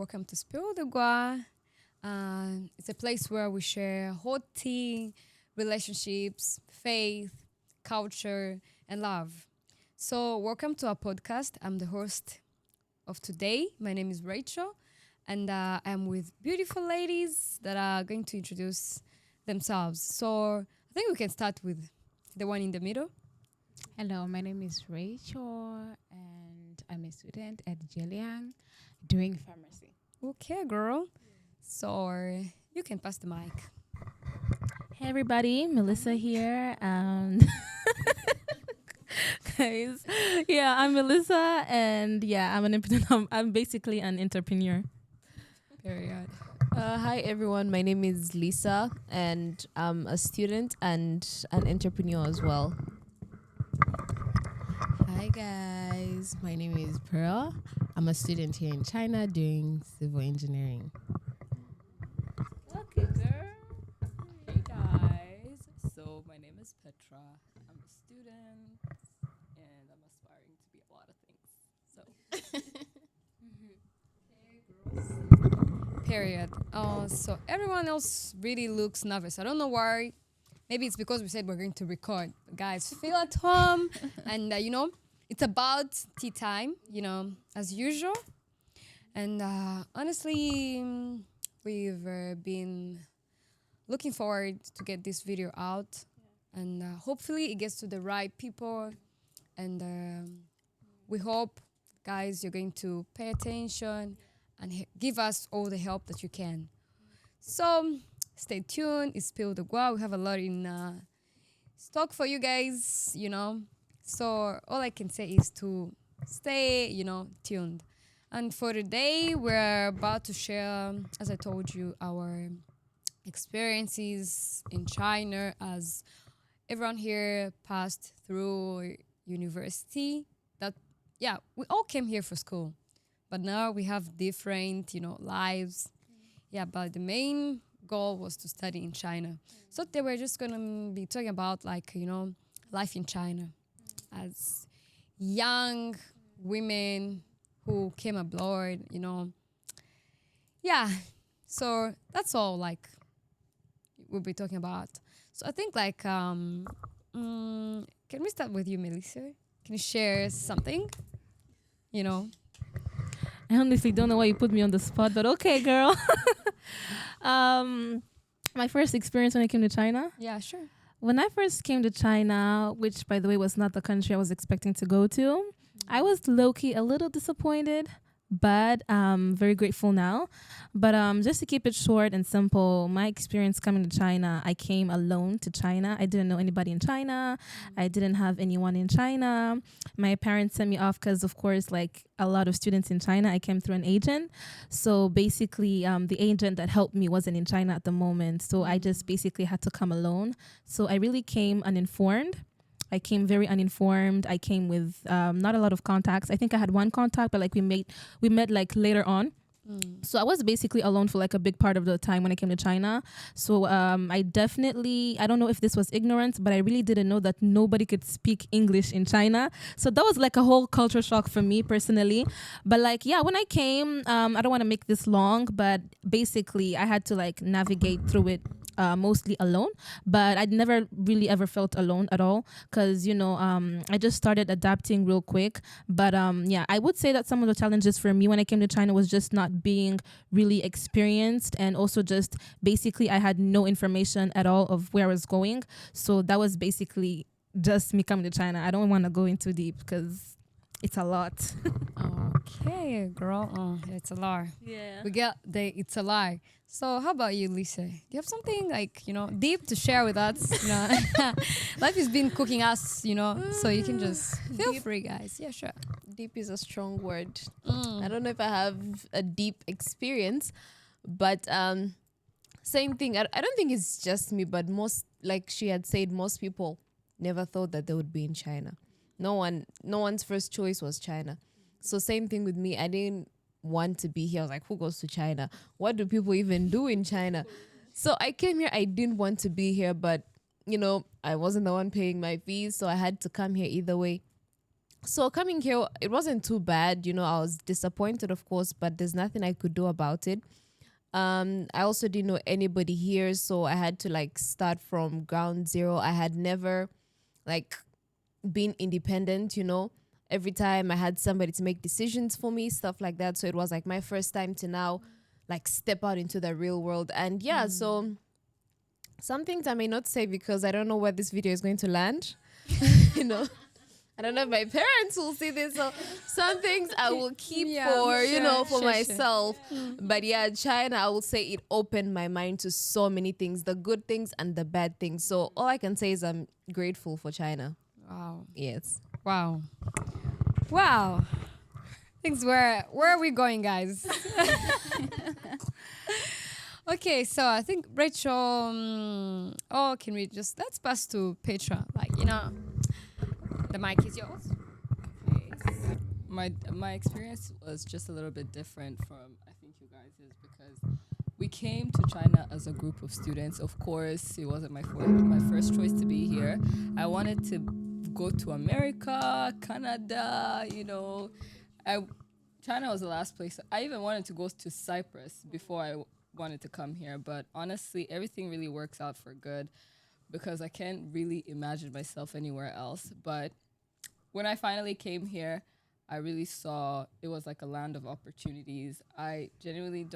welcome to SpillTheGua. It's a place where we share hot tea, relationships, faith, culture, and love. So, welcome to our podcast. I'm the host of today. My name is Rachel, and I'm with beautiful ladies that are going to introduce themselves. So, I think we can start with the one in the middle. Hello, my name is Rachel and I'm a student at Jiliang doing pharmacy. Okay, girl. So, you can pass the mic. Hey everybody, Melissa here. Guys, yeah, I'm Melissa, and yeah, I'm basically an entrepreneur. Period. Hi everyone, my name is Lisa and I'm a student and an entrepreneur as well. Hi guys, my name is Pearl. I'm a student here in China doing civil engineering. Okay, girl. Hey guys, so my name is Petra. I'm a student and I'm aspiring to be a lot of things. So Period. So everyone else really looks nervous. I don't know why. Maybe it's because we said we're going to record. Guys, feel at home. And, it's about tea time, as usual. And honestly, we've been looking forward to get this video out. And hopefully it gets to the right people. And we hope, guys, you're going to pay attention and give us all the help that you can. So stay tuned. It's Spill the Gua. We have a lot in stock for you guys, So all I can say is to stay, tuned. And for today, we're about to share, as I told you, our experiences in China as everyone here passed through university. We all came here for school. But now we have different, lives. Yeah, but the main goal was to study in China. So they were just going to be talking about, life in China as young women who came abroad, Yeah, so that's all, we'll be talking about. So I think, can we start with you, Melissa? Can you share something, I honestly don't know why you put me on the spot, but okay, girl. My first experience when I came to China. Yeah, sure. When I first came to China, which by the way was not the country I was expecting to go to, I was low-key a little disappointed, but very grateful now. But just to keep it short and simple, my experience coming to China, I came alone to China. I didn't know anybody in China. I didn't have anyone in China. My parents sent me off because, of course, like a lot of students in China, I came through an agent. So basically, the agent that helped me wasn't in China at the moment. So I just basically had to come alone. So I really came uninformed. I came very uninformed. I came with not a lot of contacts. I think I had one contact, but we met like later on. So I was basically alone for like a big part of the time when I came to China. So I don't know if this was ignorance, but I really didn't know that nobody could speak English in China. So that was like a whole culture shock for me personally. But when I came, I don't want to make this long, but basically I had to navigate through it mostly alone, but I'd never really ever felt alone at all because I just started adapting real quick. But I would say that some of the challenges for me when I came to China was just not being really experienced, and also just basically I had no information at all of where I was going. So that was basically just me coming to China. I don't want to go in too deep because it's a lot. Okay, girl. It's a lie. Yeah. We get it's a lie. So how about you, Lisa? Do you have something deep to share with us? Life has been cooking us, so you can just feel free, guys. Yeah, sure. Deep is a strong word. I don't know if I have a deep experience, but same thing. I don't think it's just me, but most, like she had said, most people never thought that they would be in China. No one's first choice was China. So same thing with me. I didn't want to be here. I was like, who goes to China? What do people even do in China? So I came here. I didn't want to be here, but I wasn't the one paying my fees, so I had to come here either way. So coming here, it wasn't too bad. I was disappointed, of course, but there's nothing I could do about it. I also didn't know anybody here, so I had to like start from ground zero. I had never like been independent. Every time I had somebody to make decisions for me, stuff like that. So it was like my first time to now like step out into the real world. And yeah, so some things I may not say because I don't know where this video is going to land. you know I don't know if my parents will see this, so some things I will keep for myself. But yeah, China, I will say it opened my mind to so many things, the good things and the bad things. So all I can say is I'm grateful for China. Wow. Yes. Wow. Wow. Things where are we going, guys? Okay, so I think Rachel. Can we let's pass to Petra? The mic is yours. My experience was just a little bit different from I think you guys is because we came to China as a group of students. Of course, it wasn't my first choice to be here. I wanted to go to America, Canada. China was the last place. I even wanted to go to Cyprus before I wanted to come here. But honestly, everything really works out for good because I can't really imagine myself anywhere else. But when I finally came here, I really saw it was like a land of opportunities. I genuinely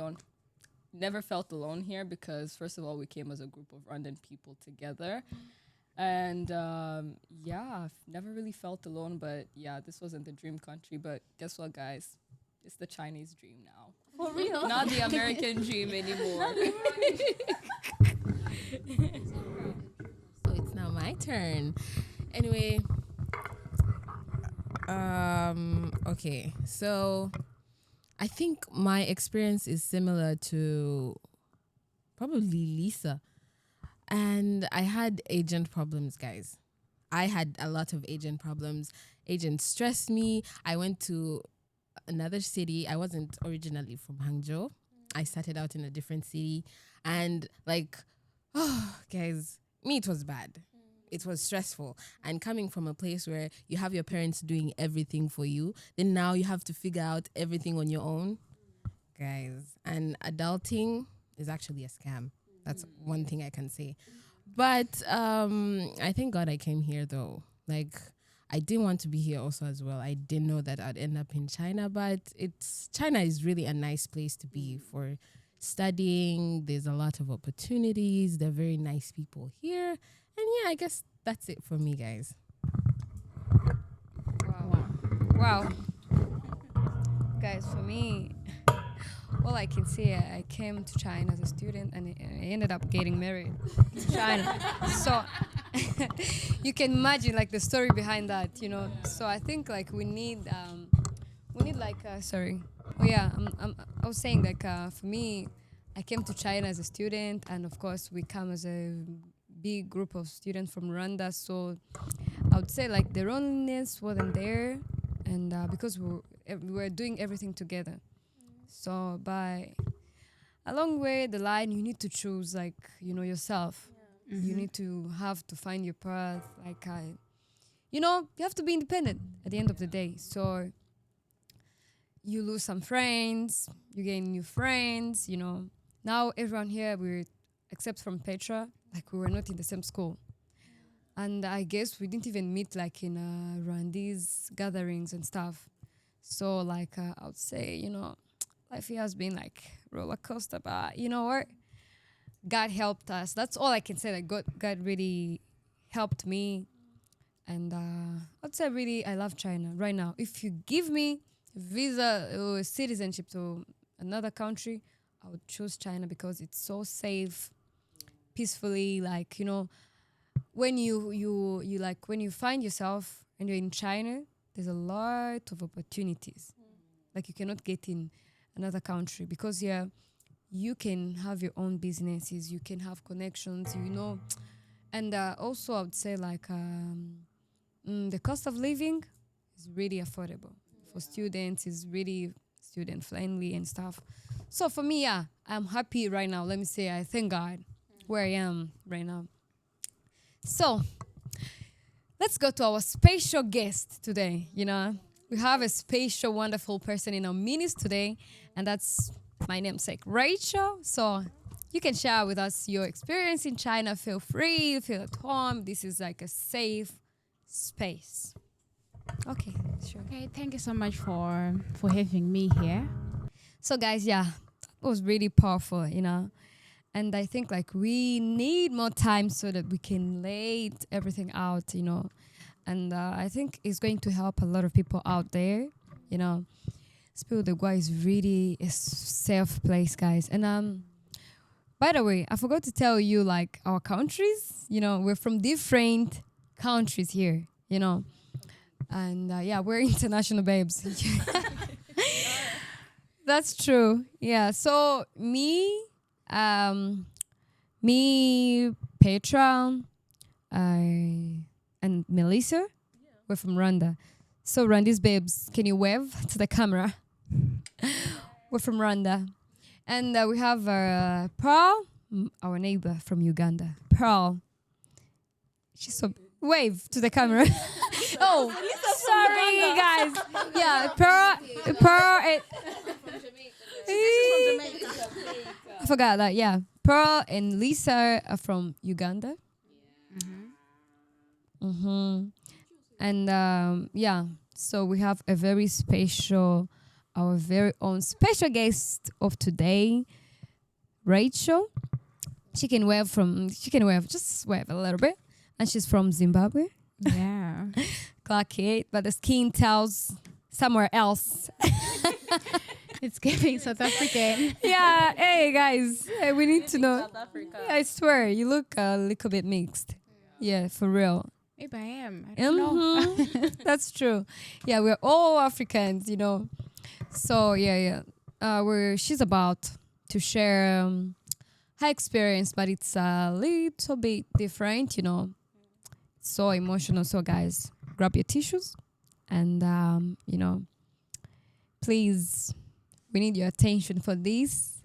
never felt alone here because first of all, we came as a group of random people together. And I've never really felt alone, but yeah, this wasn't the dream country. But guess what, guys? It's the Chinese dream now. For real? Not the American dream anymore. So it's now my turn. Anyway, okay. So I think my experience is similar to probably Lisa. And I had agent problems, guys. I had a lot of agent problems. Agents stressed me. I went to another city. I wasn't originally from Hangzhou. I started out in a different city. And guys, it was bad. It was stressful. And coming from a place where you have your parents doing everything for you, then now you have to figure out everything on your own. Guys, and adulting is actually a scam. That's one thing I can say. But I thank God I came here though. Like, I didn't want to be here also as well. I didn't know that I'd end up in China, but China is really a nice place to be for studying. There's a lot of opportunities. They're very nice people here. And yeah, I guess that's it for me, guys. Wow. Guys, for me, all I can say, I came to China as a student and I ended up getting married in China. So you can imagine like the story behind that, So I think like we need like sorry. Oh yeah, I was saying like for me, I came to China as a student, and of course we come as a big group of students from Rwanda. So I would say like the loneliness wasn't there, and because we were doing everything together. So by along way the line, you need to choose like yourself. You need to have to find your path. Like you have to be independent at the end of the day. So you lose some friends, you gain new friends. Now everyone here, except from Petra, like we were not in the same school, and I guess we didn't even meet like in Rwandi's gatherings and stuff. So like I would say life here has been like roller coaster, but you know what? God helped us. That's all I can say. Like God really helped me, and I'd say really I love China right now. If you give me visa or citizenship to another country, I would choose China because it's so safe, peacefully. Like when you find yourself and you're in China, there's a lot of opportunities, like you cannot get in another country because you can have your own businesses, you can have connections, and also I would say like the cost of living is really affordable for students, is really student friendly and stuff. So for me, I'm happy right now. Let me say I thank God where I am right now. So let's go to our special guest today. We have a special, wonderful person in our midst today, and that's my namesake, Rachel. So you can share with us your experience in China. Feel free, feel at home. This is like a safe space. Okay, sure. Okay, thank you so much for having me here. So guys, yeah, it was really powerful, And I think like we need more time so that we can lay everything out, And I think it's going to help a lot of people out there, SpillTheGua is really a safe place, guys. And by the way, I forgot to tell you like our countries, we're from different countries here, And yeah, we're international babes. That's true. Yeah. So me, Petra, and Melissa, we're from Rwanda. So Rwandese babes, can you wave to the camera? We're from Rwanda. And we have Pearl, our neighbor from Uganda. Pearl. She's so... Wave to the camera. Oh, sorry, guys. Yeah, Pearl. I forgot that. Yeah, Pearl and Lisa are from Uganda. And yeah, so we have a very special, our very own special guest of today, Rachel. She can wave, just wave a little bit. And she's from Zimbabwe. Yeah. Clock it, but the skin tells somewhere else. It's giving South African. Yeah, hey guys, hey, we need to know. South Africa. Yeah, I swear, you look a little bit mixed. Yeah, for real. Maybe I am. I don't know. That's true. Yeah, we're all Africans, So yeah. She's about to share her experience, but it's a little bit different, So emotional. So guys, grab your tissues and please, we need your attention for this.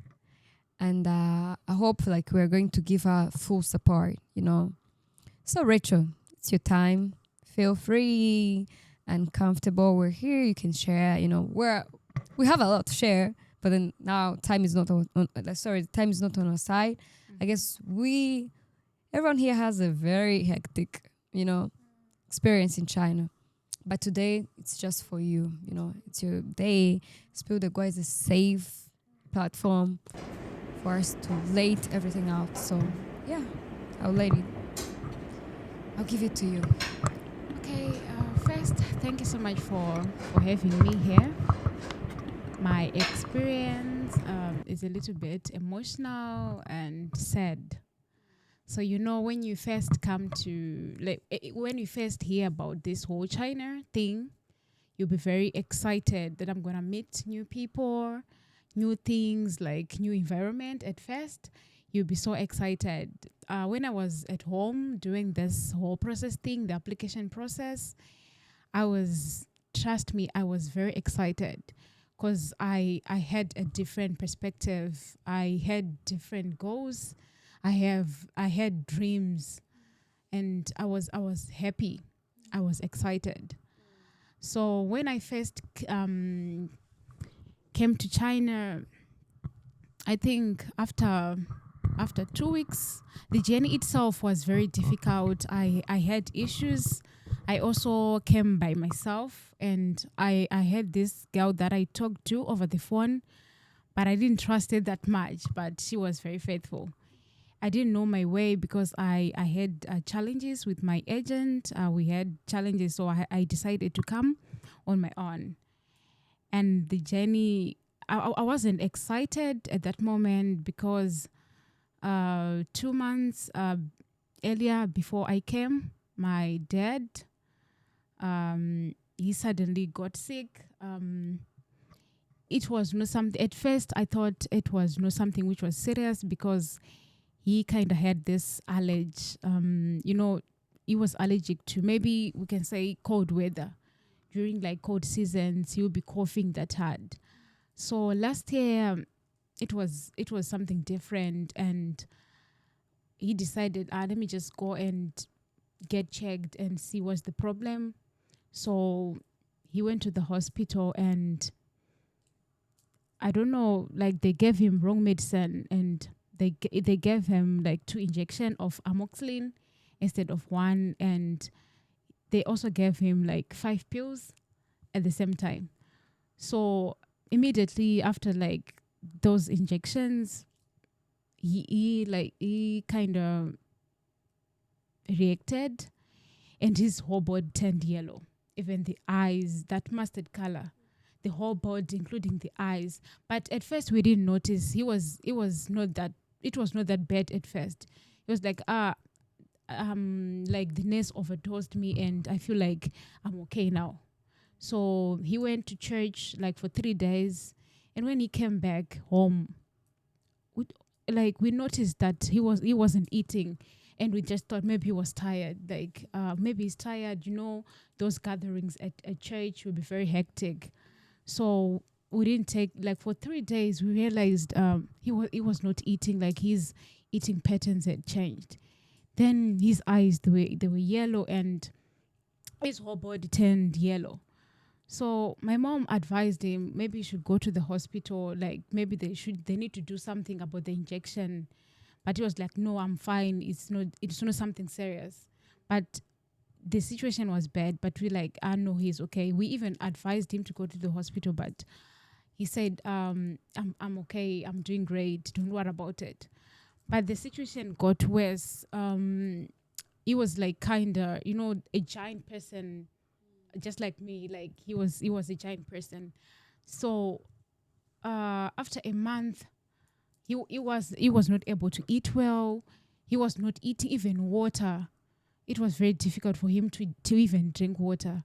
And I hope like we're going to give her full support, So Rachel, it's your time. Feel free and comfortable. We're here. You can share, we have a lot to share, but then now time is not time is not on our side. I guess everyone here has a very hectic experience in China. But today, it's just for you. It's your day. SpillTheGua is a safe platform for us to lay everything out. So, yeah, I'll give it to you. Okay, first, thank you so much for having me here. My experience is a little bit emotional and sad. So, when you first come to, when you first hear about this whole China thing, you'll be very excited that I'm going to meet new people, new things, like new environment. At first, you'll be so excited. When I was at home doing this whole process thing, the application process, trust me, I was very excited because I had a different perspective. I had different goals. I had dreams, and I was happy. I was excited. So when I first came to China, I think after 2 weeks, the journey itself was very difficult. I had issues. I also came by myself, and I had this girl that I talked to over the phone, but I didn't trust it that much, but she was very faithful. I didn't know my way because I had challenges with my agent. We had challenges, so I decided to come on my own. And the journey, I wasn't excited at that moment because 2 months earlier before I came, my dad, he suddenly got sick. It was not something, at first I thought it was not something which was serious because he kind of had this allergy. He was allergic to, maybe we can say, cold weather. During like cold seasons, he would be coughing that hard. So last year, it was something different, and he decided, let me just go and get checked and see what's the problem. So he went to the hospital, and I don't know, like they gave him wrong medicine, and they gave him like 2 injection of amoxicillin instead of 1, and they also gave him like 5 pills at the same time. So immediately after like those injections, he kind of reacted, and his whole body turned yellow. Even the eyes, that mustard color, the whole body, including the eyes. But at first we didn't notice. It was not that bad at first. It was like like the nurse overdosed me, and I feel like I'm okay now. So he went to church like for 3 days, and when he came back home, we noticed that he wasn't eating, and we just thought maybe he was tired. Like maybe he's tired. Those gatherings at church will be very hectic. So we didn't take, like, for 3 days. We realized he was not eating. Like his eating patterns had changed. Then his eyes, they were yellow, and his whole body turned yellow. So my mom advised him maybe he should go to the hospital. Like maybe they need to do something about the injection. But he was like, no, I'm fine. It's not something serious. But the situation was bad. But we like, no, he's okay. We even advised him to go to the hospital, but he said, I'm okay. I'm doing great. Don't worry about it. But the situation got worse. He was like kind of, a giant person, just like me. Like he was a giant person. So after a month, he was not able to eat well. He was not eating even water. It was very difficult for him to even drink water.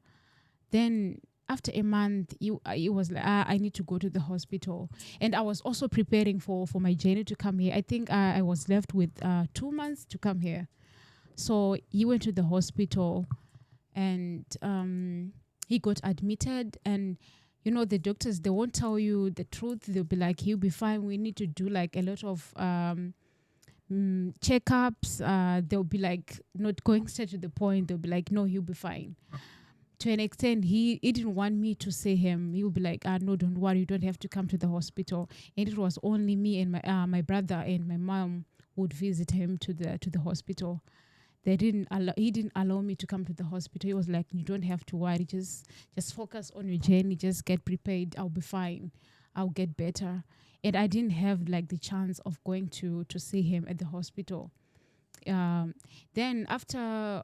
Then after a month, he was like, I need to go to the hospital. And I was also preparing for my journey to come here. I think I was left with 2 months to come here. So he went to the hospital, and he got admitted. And the doctors, they won't tell you the truth. They'll be like, he'll be fine. We need to do like a lot of checkups. They'll be like not going straight to the point. They'll be like, no, he'll be fine. To an extent, he didn't want me to see him. He would be like, no, don't worry, you don't have to come to the hospital. And it was only me and my brother and my mom would visit him to the hospital. He didn't allow me to come to the hospital. He was like, you don't have to worry, just focus on your journey, just get prepared. I'll be fine. I'll get better. And I didn't have like the chance of going to see him at the hospital. Then after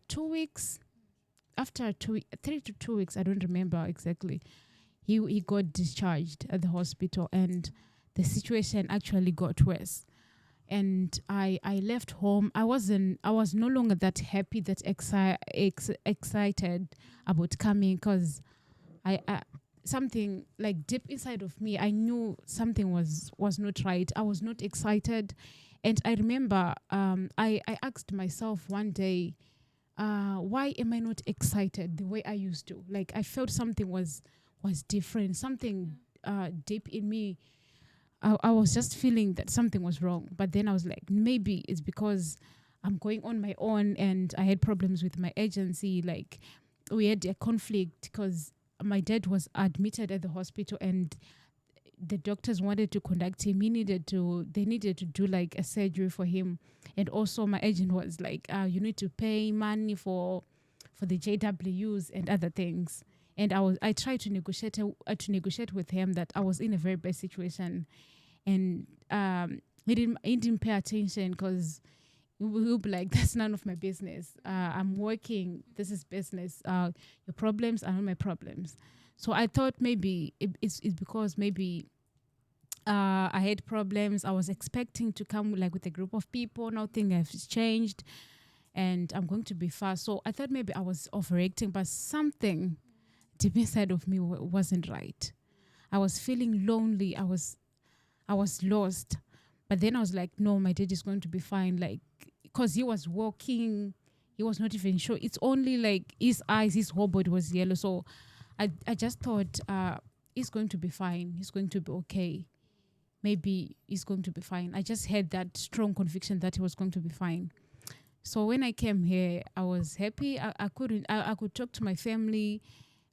2 weeks, after 3 to 2 weeks, I don't remember exactly, he got discharged at the hospital, and the situation actually got worse. And I left home. I was no longer that happy, that excited about coming, because I something like deep inside of me, I knew something was not right. I was not excited. And I remember I asked myself one day, why am I not excited the way I used to? Like I felt something was different, something deep in me. I was just feeling that something was wrong. But then I was like, maybe it's because I'm going on my own, and I had problems with my agency. Like we had a conflict because my dad was admitted at the hospital, and the doctors wanted to conduct him. They needed to do like a surgery for him. And also my agent was like, you need to pay money for the JWs and other things. And I tried to negotiate with him that I was in a very bad situation. And he didn't pay attention, because he'll be like, that's none of my business. I'm working. This is business. Your problems are not my problems. So I thought maybe it's because maybe I had problems. I was expecting to come like with a group of people. Now things have changed, and I'm going to be far. So I thought maybe I was overreacting, but something deep inside of me wasn't right. I was feeling lonely. I was lost. But then I was like, no, my dad is going to be fine. Like, because he was walking, he was not even sure. It's only like his eyes, his whole body was yellow. So I just thought, he's going to be fine. He's going to be okay. Maybe he's going to be fine. I just had that strong conviction that he was going to be fine. So when I came here, I was happy. I could talk to my family.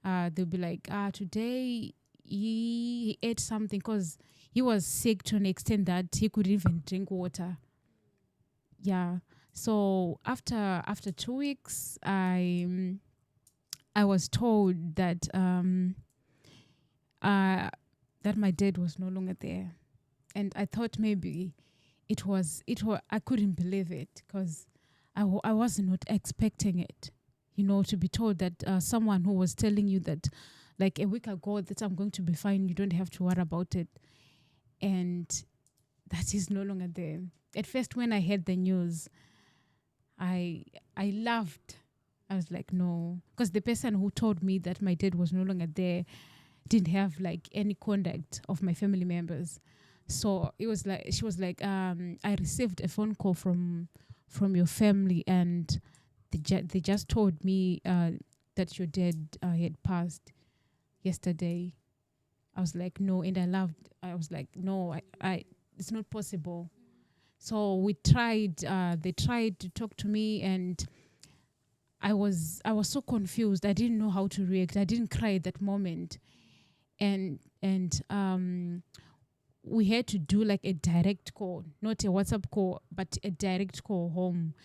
They'll be like, today he ate something because he was sick to an extent that he couldn't even drink water. Yeah. So after 2 weeks, I was told that that my dad was no longer there, and I thought maybe it was I couldn't believe it because I was not expecting it, to be told that someone who was telling you that like a week ago that I'm going to be fine, you don't have to worry about it, and that is no longer there. At first, when I heard the news, I laughed. I was like, no, because the person who told me that my dad was no longer there didn't have like any contact of my family members. So it was like she was like, I received a phone call from your family, and they just told me that your dad had passed yesterday. I was like, no, and I laughed. I was like, no, I it's not possible. So we tried. They tried to talk to me, and I was so confused. I didn't know how to react. I didn't cry at that moment, and we had to do like a direct call, not a WhatsApp call, but a direct call home.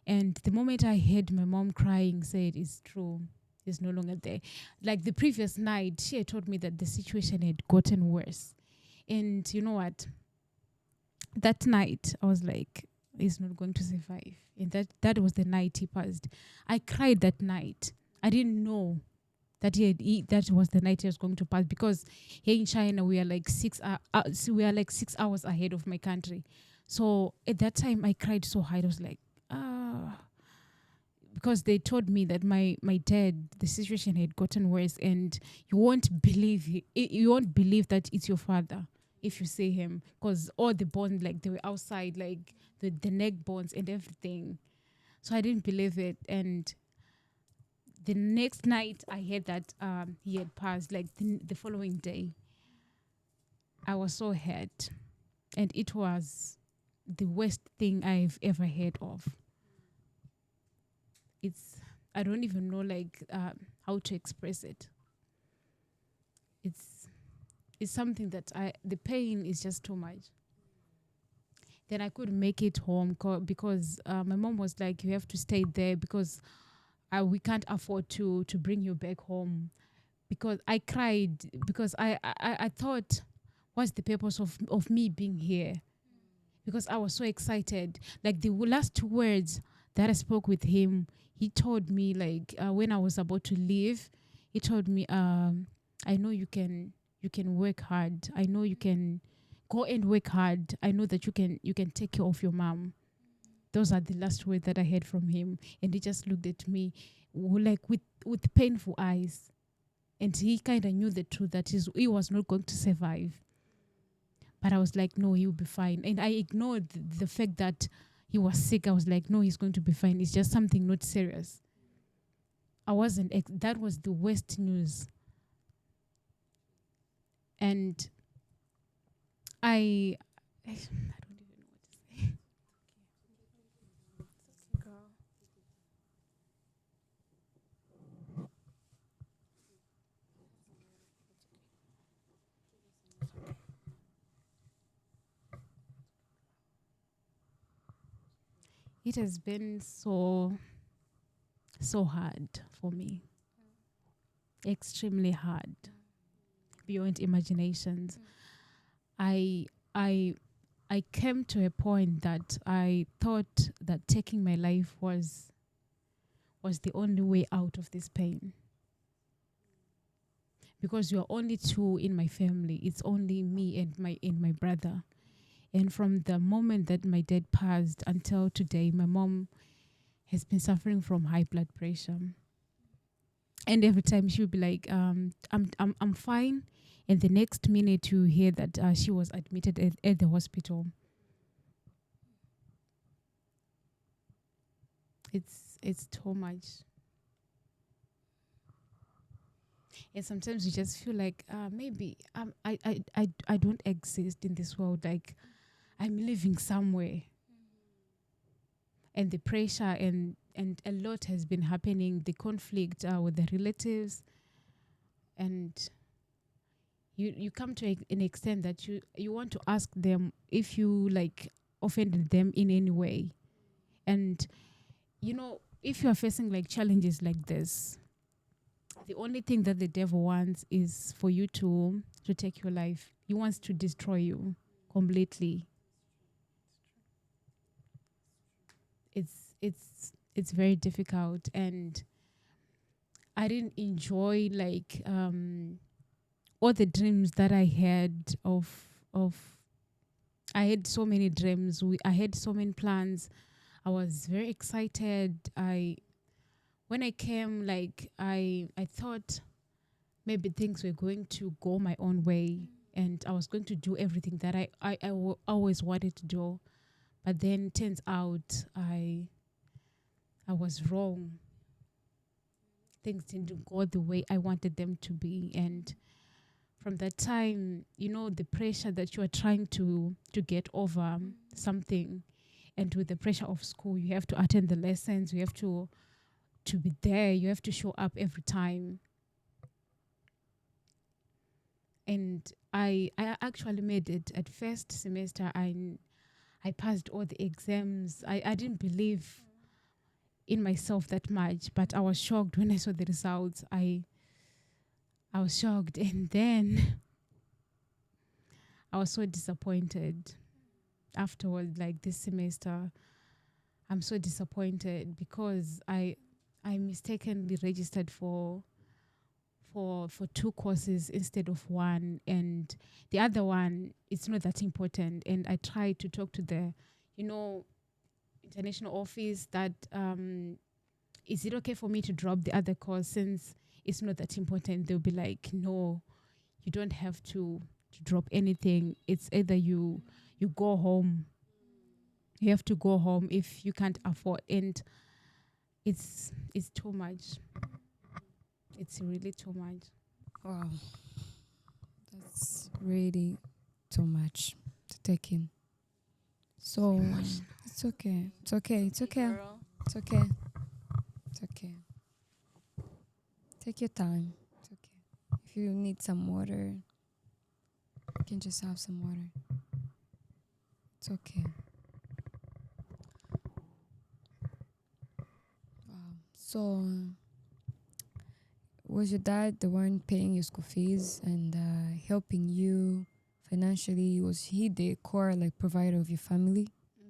And the moment I heard my mom crying, said, "It's true. He's no longer there." Like the previous night, she had told me that the situation had gotten worse. And you know what? That night, I was like, he's not going to survive. And that was the night he passed. I cried that night. I didn't know that that was the night he was going to pass, because here in China we are like 6 hours ahead of my country. So at that time I cried so hard. I was like, because they told me that my dad, the situation had gotten worse, and you won't believe that it's your father if you see him, because all the bones, like they were outside, like the neck bones and everything. So I didn't believe it. And the next night I heard that he had passed, like the following day, I was so hurt, and it was the worst thing I've ever heard of. It's I don't even know like how to express it. It's something that the pain is just too much. Then I couldn't make it home because my mom was like, you have to stay there because we can't afford to bring you back home. Because I cried, because I thought, what's the purpose of me being here? Because I was so excited. Like the last 2 words that I spoke with him, he told me like when I was about to leave, he told me, I know you can work hard. I know you can go and work hard. I know that you can take care of your mom. Those are the last words that I heard from him. And he just looked at me like with painful eyes. And he kind of knew the truth that he was not going to survive. But I was like, no, he'll be fine. And I ignored the fact that he was sick. I was like, no, he's going to be fine. It's just something not serious. I wasn't. That was the worst news. And I don't even know what to say. It has been so hard for me. Extremely hard. Beyond imaginations. I came to a point that I thought that taking my life was the only way out of this pain. Because you are only two in my family. It's only me and my brother. And from the moment that my dad passed until today, my mom has been suffering from high blood pressure. And every time she would be like, I'm fine. And the next minute you hear that she was admitted at the hospital. It's too much. And sometimes you just feel like maybe I don't exist in this world. Like I'm living somewhere. and the pressure, and a lot has been happening, the conflict with the relatives, and you come to an extent that you want to ask them if you like offended them in any way. And if you are facing like challenges like this, the only thing that the devil wants is for you to take your life. He wants to destroy you completely. It's very difficult, and I didn't enjoy like all the dreams that I had of I had so many dreams. I had so many plans. I was very excited. When I came, like I thought maybe things were going to go my own way, and I was going to do everything that I always wanted to do. But then turns out I was wrong. Things didn't go the way I wanted them to be, and from that time, the pressure that you are trying to get over something, and with the pressure of school, you have to attend the lessons, you have to be there, you have to show up every time. And I actually made it at first semester. I passed all the exams. I didn't believe in myself that much, but I was shocked when I saw the results. I was shocked, and then I was so disappointed afterwards. Like this semester, I'm so disappointed because I mistakenly registered for 2 courses instead of 1, and the other one, it's not that important. And I tried to talk to the international office that is it okay for me to drop the other course since it's not that important? They'll be like, no, you don't have to drop anything. It's either you go home. You have to go home if you can't afford. And it's too much. It's really too much. Wow. That's really too much to take in. So it's okay. It's okay. It's okay. It's okay. It's okay. Take your time. It's okay. If you need some water, you can just have some water. It's okay. Wow. So, was your dad the one paying your school fees and helping you financially? Was he the core like provider of your family?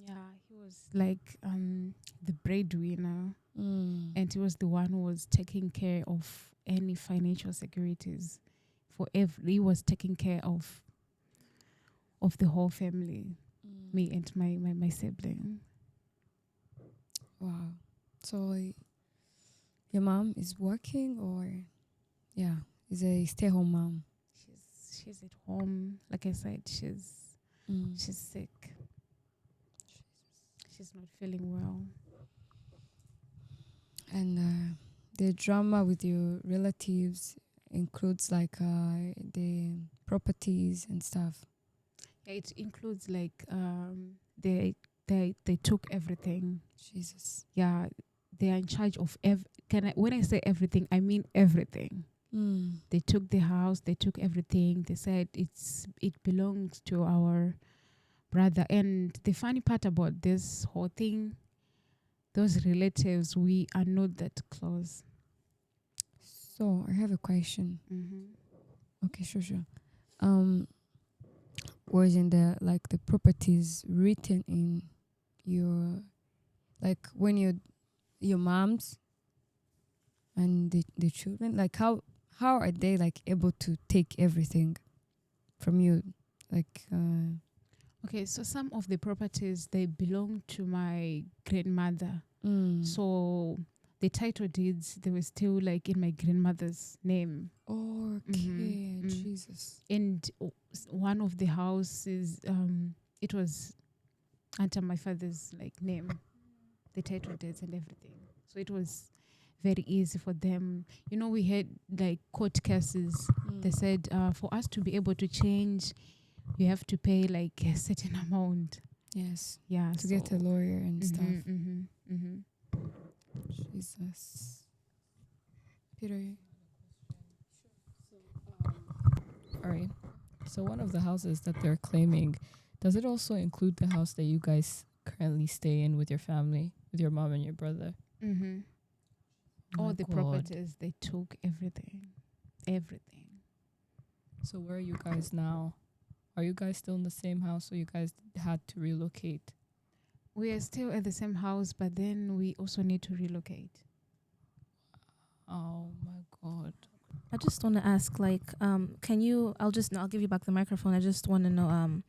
Yeah, he was like the breadwinner, and he was the one who was taking care of any financial securities for he was taking care of the whole family, me and my sibling. Wow. So your mom is working, or is a stay-home mom? She's at home. Like I said, she's sick. She's not feeling well. And the drama with your relatives includes like the properties and stuff. Yeah, it includes like they took everything. Jesus. Yeah, they are in charge of when I say everything, I mean everything. They took the house, they took everything. They said it belongs to our brother. And the funny part about this whole thing, those relatives, we are not that close. So I have a question. Okay, sure. Was in the like the properties written in your like when your moms and the children, like how are they like able to take everything from you? Like Okay, so some of the properties, they belong to my grandmother. So the title deeds, they were still like in my grandmother's name. Okay, Jesus. And one of the houses, it was under my father's like name, the title deeds and everything. So it was very easy for them. We had like court cases. They said for us to be able to change, you have to pay like a certain amount. Yes. Yeah, To get a lawyer and stuff. Mm-hmm. Jesus. Peter. All right. So one of the houses that they're claiming, does it also include the house that you guys currently stay in with your family, with your mom and your brother? Mm-hmm. Oh All my the God. properties, they took everything. Everything. So where are you guys now? Are you guys still in the same house, or you guys had to relocate? We are still at the same house, but then we also need to relocate. Oh my God. I just want to ask, like, can you? I'll give you back the microphone. I just want to know,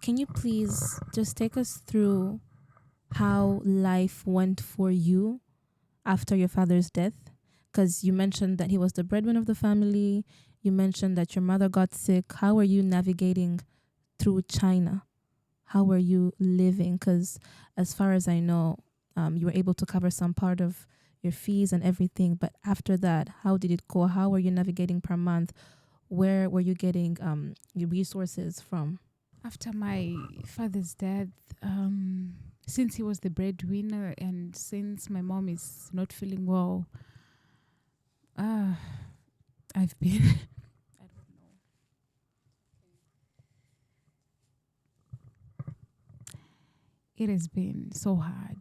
can you please just take us through how life went for you after your father's death? Because you mentioned that he was the breadwinner of the family. You mentioned that your mother got sick. How are you navigating through China? How were you living? Because as far as I know, you were able to cover some part of your fees and everything. But after that, how did it go? How were you navigating per month? Where were you getting your resources from? After my father's death, since he was the breadwinner and since my mom is not feeling well, I've been, I don't know. It has been so hard,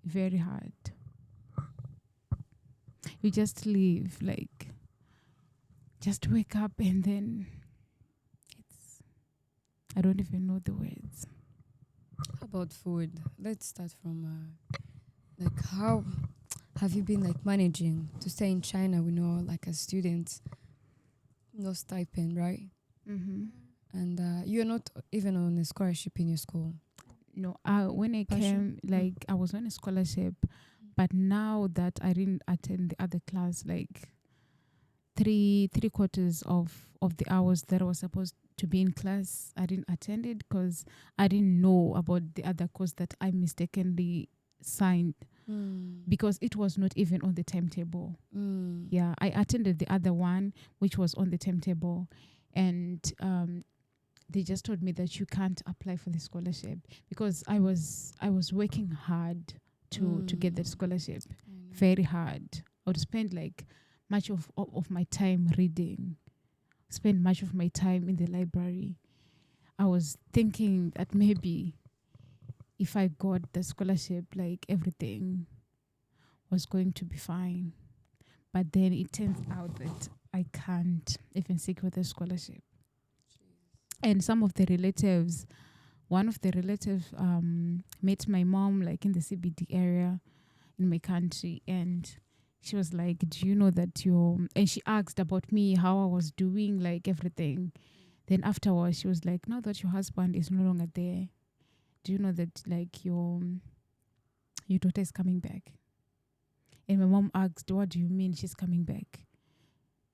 very hard. You just live, like, just wake up and then I don't even know the words. How about food? Let's start from like how have you been like managing to stay in China? We know like as students, no stipend, right? Mm-hmm. And you're not even on a scholarship in your school. No, when I Passion? came, like, I was on a scholarship, but now that I didn't attend the other class, like three quarters of the hours that I was supposed to be in class, I didn't attend it because I didn't know about the other course that I mistakenly signed because it was not even on the timetable. Yeah, I attended the other one, which was on the timetable, and they just told me that you can't apply for the scholarship because I was working hard to get that scholarship, very hard. I would spend like much of my time reading, spend much of my time in the library. I was thinking that maybe if I got the scholarship, like everything was going to be fine. But then it turns out that I can't even secure the scholarship. And some of the relatives, one of the relatives met my mom like in the CBD area in my country, and she was like, do you know that and she asked about me, how I was doing, like everything. Then afterwards she was like, now that your husband is no longer there, do you know that like your daughter is coming back? And my mom asked, what do you mean she's coming back?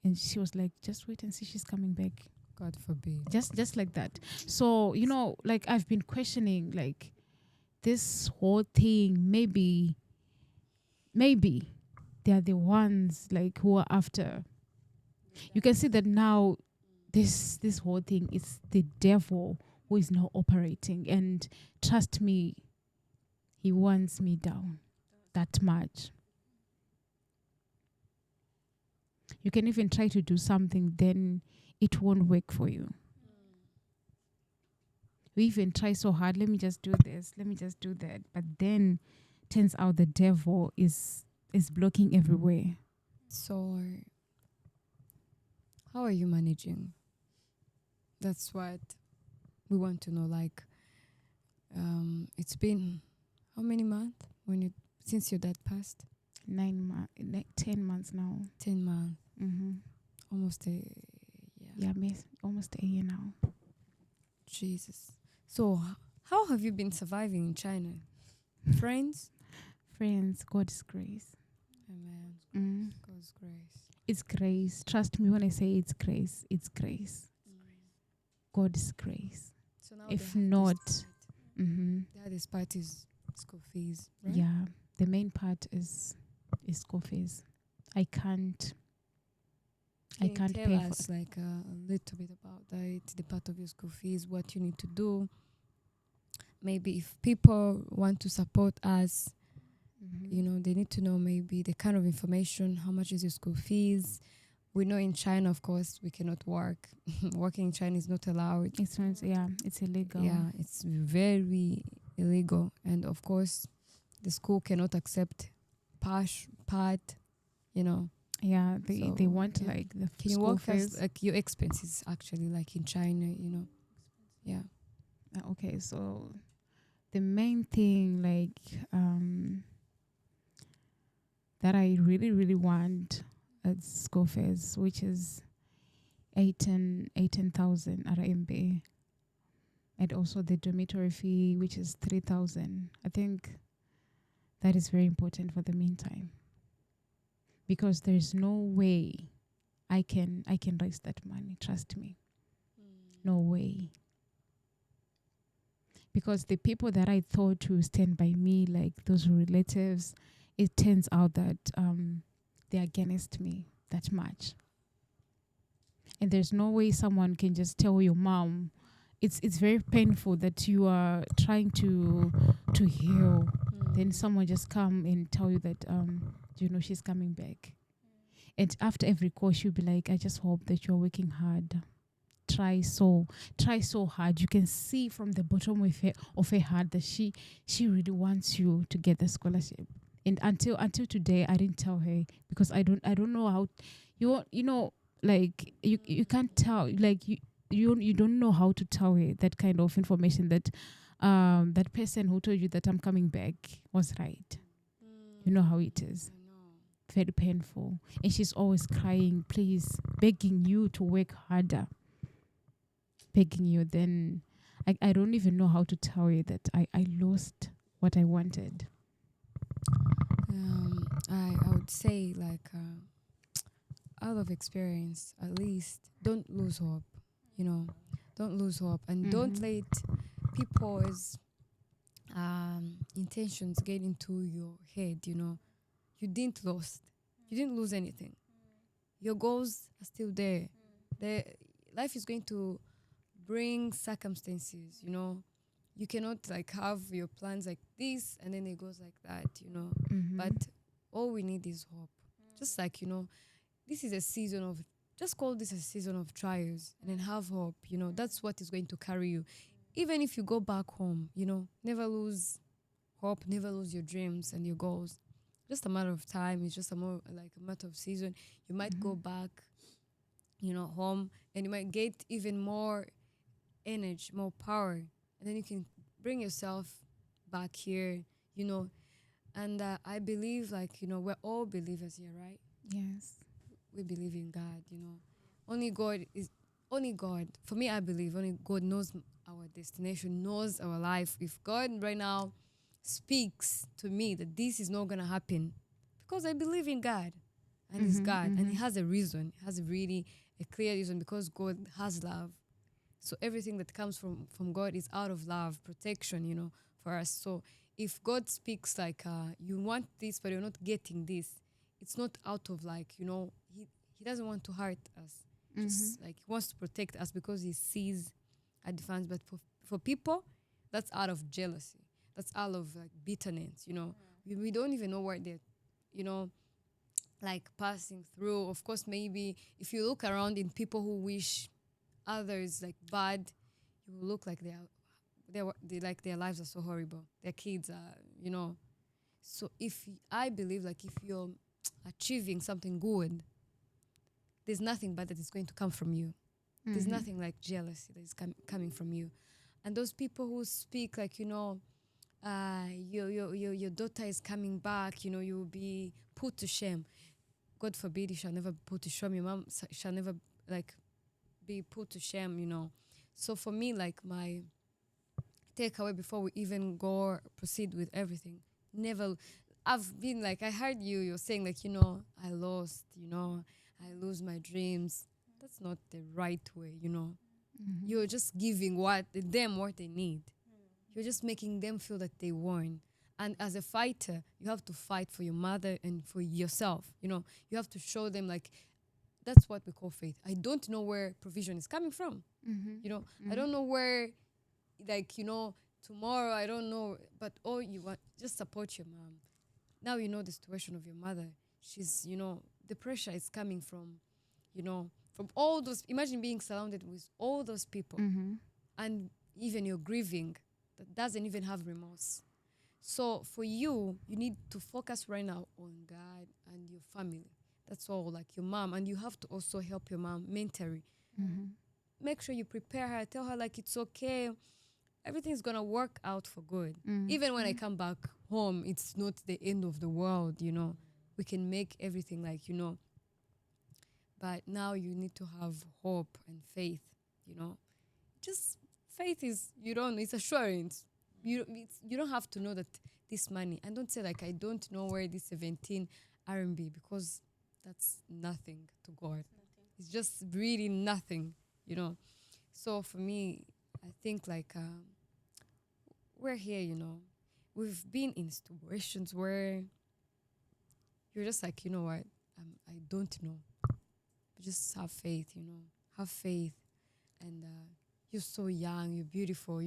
And she was like, just wait and see, she's coming back. God forbid. Just like that. So, like I've been questioning like this whole thing, maybe they are the ones like who are after. You can see that now this whole thing is the devil who is now operating, and trust me, he wants me down that much. You can even try to do something, then it won't work for you. We even try so hard, let me just do this, let me just do that. But then turns out the devil is blocking everywhere. So, how are you managing? That's what we want to know. Like, it's been how many months since your dad passed? 9 months, 10 months now. 10 months. Mm-hmm. Almost a Almost a year now. Jesus. So, how have you been surviving in China? Friends? Friends, God's grace. Amen. God's grace. It's grace. Trust me when I say it's grace. It's grace. God's grace. So now If the not, hardest the hardest part is school fees, right? yeah, the main part is school fees. I can't Can you pay tell for us like a little bit about that, the part of your school fees, what you need to do? maybe if people want to support us, Mhm. you know, they need to know maybe the kind of information, how much is your school fees. We know in China, of course, we cannot work. Working in China is not allowed. It's not, yeah, it's illegal. Yeah, it's very illegal. And of course, the school cannot accept part, you know. Yeah, they So, want yeah. like the Can you school walk us fees. like your expenses actually, like in China, you know? Yeah. Okay, so the main thing like that I really want at school fees, which is 18,000 RMB, and also the dormitory fee, which is 3,000. I think that is very important for the meantime, because there's no way I can raise that money. Trust me, no way. Because the people that I thought would stand by me, like those relatives, it turns out that they're against me that much. And there's no way someone can just tell your mom. It's very painful that you are trying to heal. Then someone just come and tell you that you know she's coming back. And after every call, she'll be like, I just hope that you're working hard. Try so hard. You can see from the bottom of her heart that she really wants you to get the scholarship. And until today, I didn't tell her because I don't know how you know like you can't tell, like you don't know how to tell her that kind of information, that that person who told you that I'm coming back was right. You know how it is. Very painful. And she's always crying, please, begging you to work harder. Begging you. Then I don't even know how to tell you that I lost what I wanted. I would say like out of experience, at least don't lose hope. You know, don't lose hope, and don't let people's intentions get into your head. You know, you didn't lose anything. Your goals are still there. The life is going to bring circumstances. You know, you cannot like have your plans like this and then it goes like that. You know, but all we need is hope. Just like, you know, this is a season of, just call this a season of trials and then have hope. You know, that's what is going to carry you. Even if you go back home, you know, never lose hope, never lose your dreams and your goals. Just a matter of time. It's just a matter of season. You might go back, you know, home, and you might get even more energy, more power. And then you can bring yourself back here, you know. And I believe, like, you know, we're all believers here, right? Yes. We believe in God, you know. Only God. For me, I believe only God knows our destination, knows our life. If God right now speaks to me that this is not gonna happen, because I believe in God, and He's God, and He has a reason. He has really a clear reason, because God has love. So everything that comes from God is out of love, protection, you know, for us. So if God speaks like you want this but you're not getting this, it's not out of like, you know, he doesn't want to hurt us. Just like He wants to protect us because He sees advance. But for people, that's out of jealousy. That's out of like bitterness, you know. We don't even know where they're, you know, like passing through. Of course, maybe if you look around in people who wish others like bad, you will look like they like their lives are so horrible. Their kids are, you know. So I believe like if you're achieving something good, there's nothing bad that is going to come from you. There's nothing like jealousy that is coming from you. And those people who speak like, you know, your daughter is coming back, you know, you will be put to shame. God forbid you shall never be put to shame. Your mom shall never like be put to shame, you know. So for me, like my takeaway before we even go proceed with everything, never. I've been like, I heard you're saying like, you know, I lost, you know, I lose my dreams. That's not the right way, you know. You're just giving what they need. You're just making them feel that they won. And as a fighter, you have to fight for your mother and for yourself. You know, you have to show them like that's what we call faith. I don't know where provision is coming from. You know, I don't know where, like, you know, tomorrow, I don't know, but all you want, just support your mom. Now you know the situation of your mother. She's, the pressure is coming from, from all those. Imagine being surrounded with all those people, and even you're grieving that doesn't even have remorse. So for you, you need to focus right now on God and your family. That's all, like your mom, and you have to also help your mom mentally. Make sure you prepare her. Tell her like it's okay. Everything's gonna work out for good. Even when I come back home, it's not the end of the world. We can make everything like. But now you need to have hope and faith. Just faith is it's assurance. You don't have to know that this money. And don't say like I don't know where this 17 RMB, because that's nothing to God. It's just really nothing. So for me, I think like we're here. We've been in situations where you're just like, you know what, I don't know. But just have faith. Have faith, and you're so young, you're beautiful.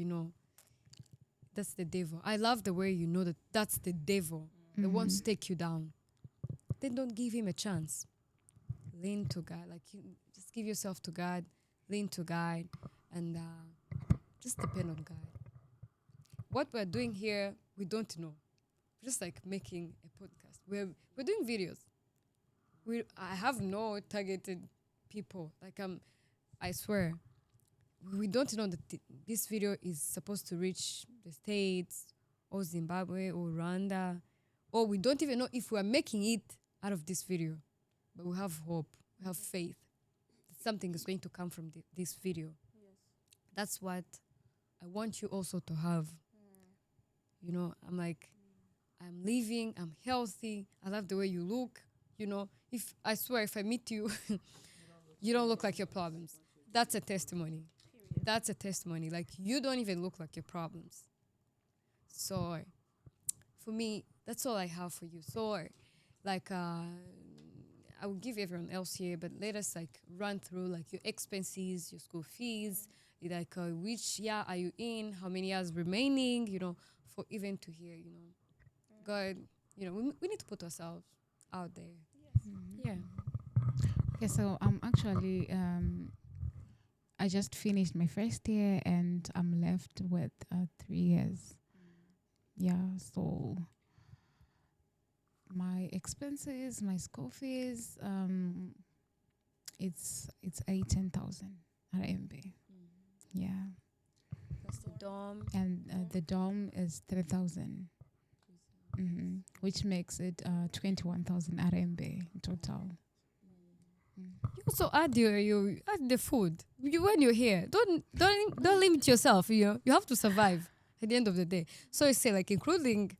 That's the devil. I love the way that that's the devil that wants to take you down. Then don't give him a chance. Lean to God. Like just give yourself to God. Lean to God, and just depend on God. What we're doing here, we don't know. We're just like making a podcast. We're doing videos. I have no targeted people. Like I swear, we don't know that this video is supposed to reach the States or Zimbabwe or Rwanda, or we don't even know if we're making it out of this video. But we have hope. We have faith. Something is going to come from this video. That's what I want you also to have. I'm like, I'm living, I'm healthy, I love the way you look. If I swear, if I meet you, you don't look like your problems. That's a testimony. That's a testimony. Like, you don't even look like your problems. So, for me, that's all I have for you. So, like, I will give everyone else here, but let us like run through like your expenses, your school fees, like which year are you in, how many years remaining, for even to hear, God, we need to put ourselves out there. Yeah. Okay, so actually I just finished my first year and I'm left with 3 years. Yeah, so my expenses, my school fees, it's 18,000 RMB. Yeah, That's the dorm. and the dorm is 3,000, which makes it 21,000 RMB in total. You also add you add the food. When you're here, don't limit yourself. You have to survive at the end of the day. So I say like including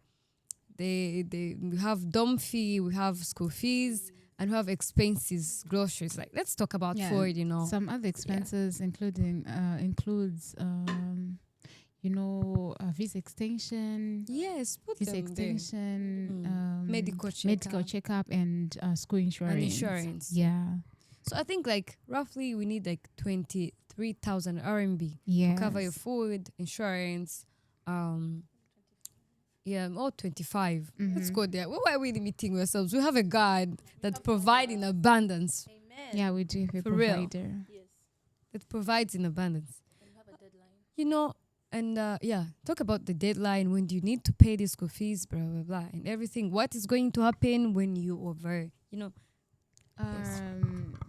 we have dorm fee, we have school fees, and we have expenses, groceries. Like let's talk about food. Some other expenses includes visa extension. Yes, put Visa them there. extension, Medical checkup, and school insurance. And insurance. Yeah. So I think like roughly we need like 23,000 RMB Yes. to cover your food, insurance, or 25. Let's go there. Why are we limiting ourselves? We have a God that provides in abundance. Amen. Yeah, we do have a For real. provider. Yes. That provides in abundance. And we have a deadline. And talk about the deadline. When do you need to pay the school fees, blah, blah, blah, and everything. What is going to happen when you over,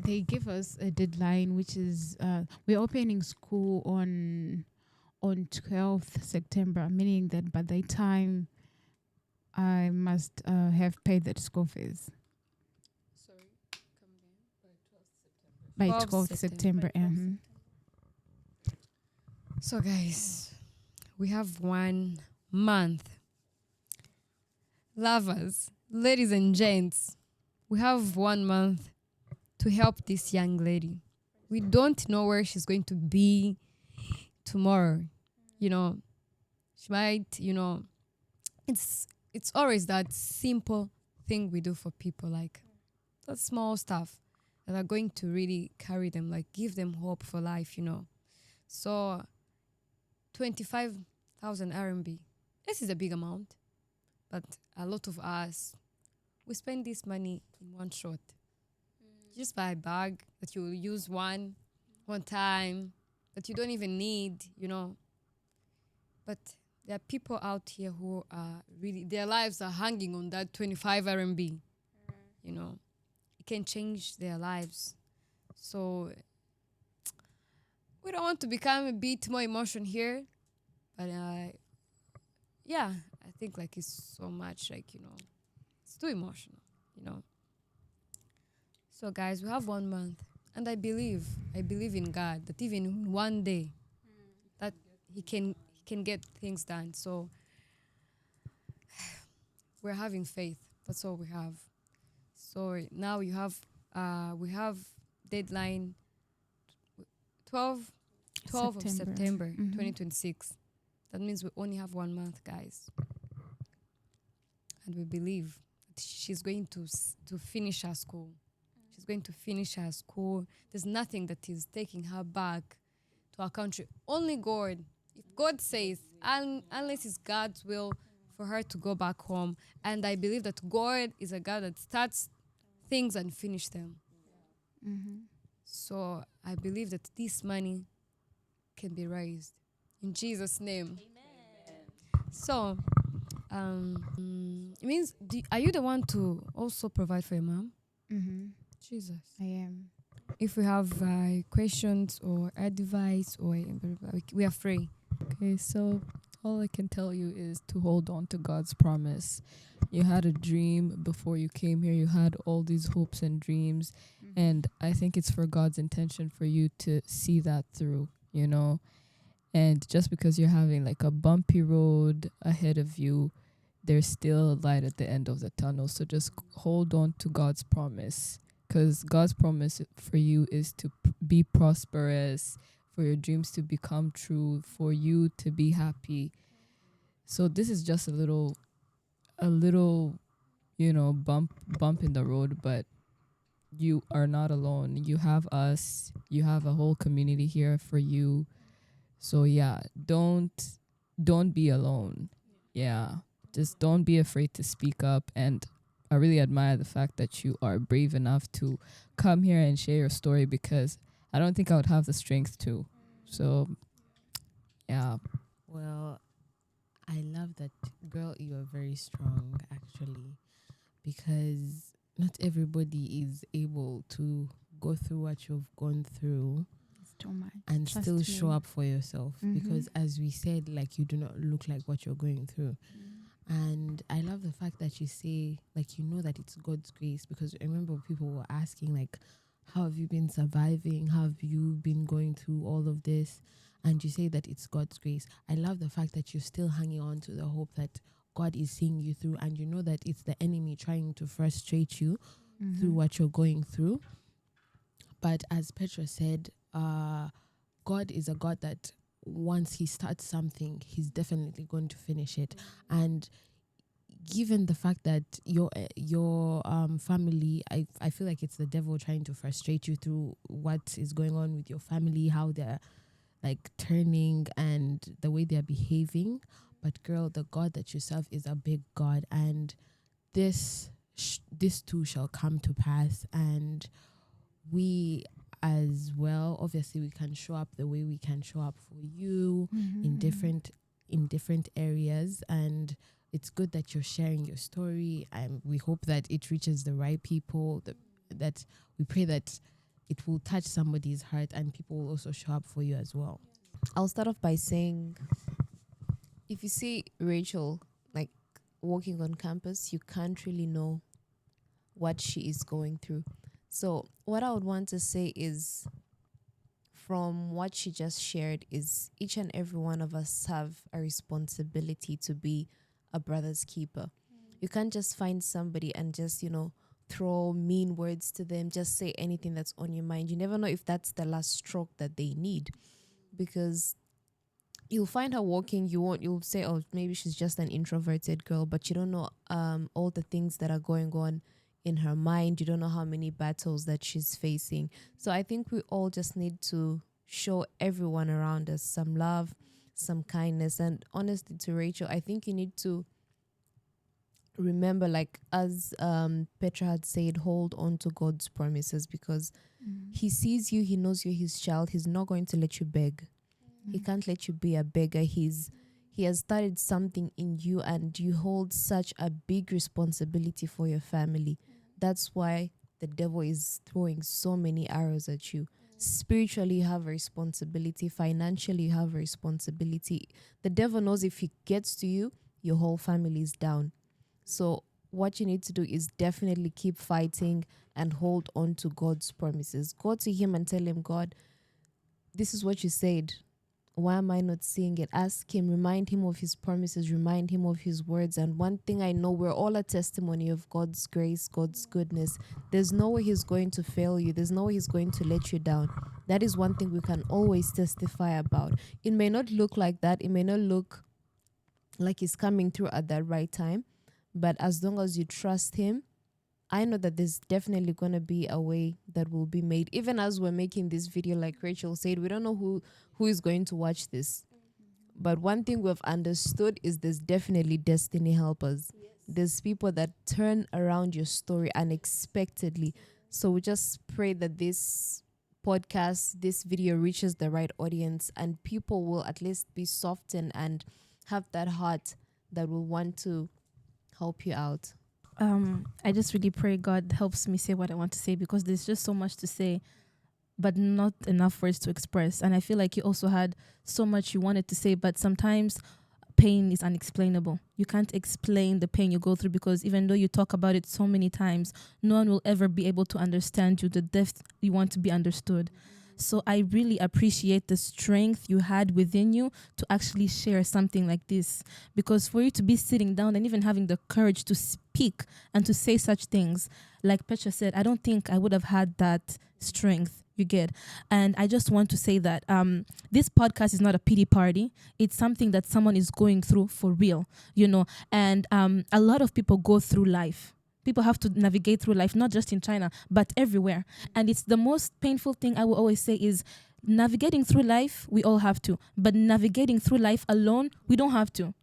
They give us a deadline, which is we're opening school on 12th September, meaning that by the time I must have paid the school fees. Sorry, come again. By 12th 12th September. So, guys, we have 1 month. Lovers, ladies and gents, we have 1 month to help this young lady. We don't know where she's going to be tomorrow. She might, it's always that simple thing we do for people, like that small stuff that are going to really carry them, like give them hope for life. So 25 thousand RMB. This is a big amount, but a lot of us we spend this money in one shot. You just buy a bag that you will use one time that you don't even need, you know. But there are people out here who are really their lives are hanging on that 25 RMB. You know, it can change their lives. So we don't want to become a bit more emotion here, but yeah, I think like it's so much like it's too emotional, you know. So guys, we have 1 month, and I believe in God that even in one day, that he can get things done. So we're having faith. That's all we have. So now we have deadline 12 12 of September Mhm. 2026. That means we only have 1 month, guys. And we believe that she's going to finish her school. She's going to finish her school. There's nothing that is taking her back to our country. Only God. If God says, unless it's God's will for her to go back home. And I believe that God is a God that starts things and finish them. Mhm. So I believe that this money can be raised in Jesus' name. So, it means, are you the one to also provide for your mom? Mhm. Jesus. I am. If we have questions or advice, or we are free. Okay, so all I can tell you is to hold on to God's promise. You had a dream before you came here. You had all these hopes and dreams. And I think it's for God's intention for you to see that through, you know. And just because you're having like a bumpy road ahead of you, there's still light at the end of the tunnel. So just hold on to God's promise, because God's promise for you is to be prosperous, for your dreams to become true, for you to be happy. So this is just a little, bump in the road, but you are not alone. You have us. You have a whole community here for you. So yeah, don't be alone. Yeah. Just don't be afraid to speak up, and I really admire the fact that you are brave enough to come here and share your story, because I don't think I would have the strength to. So yeah. Well, I love that, girl. You are very strong, actually, because not everybody is able to go through what you've gone through It's too much. and Trust still me. show up for yourself. Mhm. Because, as we said, like, you do not look like what you're going through. And I love the fact that you say, like, you know that it's God's grace. Because I remember people were asking, like, how have you been surviving? How have you been going through all of this? And you say that it's God's grace. I love the fact that you're still hanging on to the hope that God is seeing you through. And you know that it's the enemy trying to frustrate you through what you're going through. But as Petra said, God is a God that once he starts something, he's definitely going to finish it. And given the fact that your family, I feel like it's the devil trying to frustrate you through what is going on with your family, how they're like turning and the way they're behaving. But girl, the God that you serve is a big God, and this too shall come to pass. And we as well, obviously, we can show up the way we can show up for you in different areas. And it's good that you're sharing your story, and we hope that it reaches the right people, that we pray that it will touch somebody's heart, and people will also show up for you as well. I'll start off by saying, if you see Rachel like walking on campus, you can't really know what she is going through. So what I would want to say is, from what she just shared, is each and every one of us have a responsibility to be a brother's keeper. You can't just find somebody and just, throw mean words to them, just say anything that's on your mind. You never know if that's the last stroke that they need, because you'll find her walking, you'll say, oh, maybe she's just an introverted girl, but you don't know all the things that are going on in her mind. You don't know how many battles that she's facing. So I think we all just need to show everyone around us some love, some kindness. And honestly, to Rachel, I think you need to remember, like as Petra had said, hold on to God's promises, because he sees you, he knows you're his child. He's not going to let you beg. He can't let you be a beggar. He has started something in you, and you hold such a big responsibility for your family. That's why the devil is throwing so many arrows at you. Spiritually, you have a responsibility. Financially, you have a responsibility. The devil knows if he gets to you, your whole family is down. So what you need to do is definitely keep fighting and hold on to God's promises. Go to him and tell him, God, this is what you said. Why am I not seeing it? Ask him, remind him of his promises, remind him of his words. And one thing I know, we're all a testimony of God's grace, God's goodness. There's no way he's going to fail you. There's no way he's going to let you down. That is one thing we can always testify about. It may not look like that. It may not look like he's coming through at that right time. But as long as you trust him, I know that there's definitely going to be a way that will be made. Even as we're making this video, like Rachel said, we don't know who is going to watch this. But one thing we've understood is there's definitely destiny helpers. Yes. There's people that turn around your story unexpectedly. So we just pray that this podcast, this video reaches the right audience, and people will at least be softened and have that heart that will want to help you out. I just really pray God helps me say what I want to say, because there's just so much to say, but not enough words to express. And I feel like you also had so much you wanted to say, but sometimes pain is unexplainable. You can't explain the pain you go through, because even though you talk about it so many times, no one will ever be able to understand you the depth you want to be understood. So I really appreciate the strength you had within you to actually share something like this, because for you to be sitting down and even having the courage to speak and to say such things, like Petra said, I don't think I would have had that strength. You get. And I just want to say that this podcast is not a pity party. It's something that someone is going through for real, and a lot of people go through life. People have to navigate through life, not just in China, but everywhere. And it's the most painful thing I will always say is navigating through life, we all have to. But navigating through life alone, we don't have to.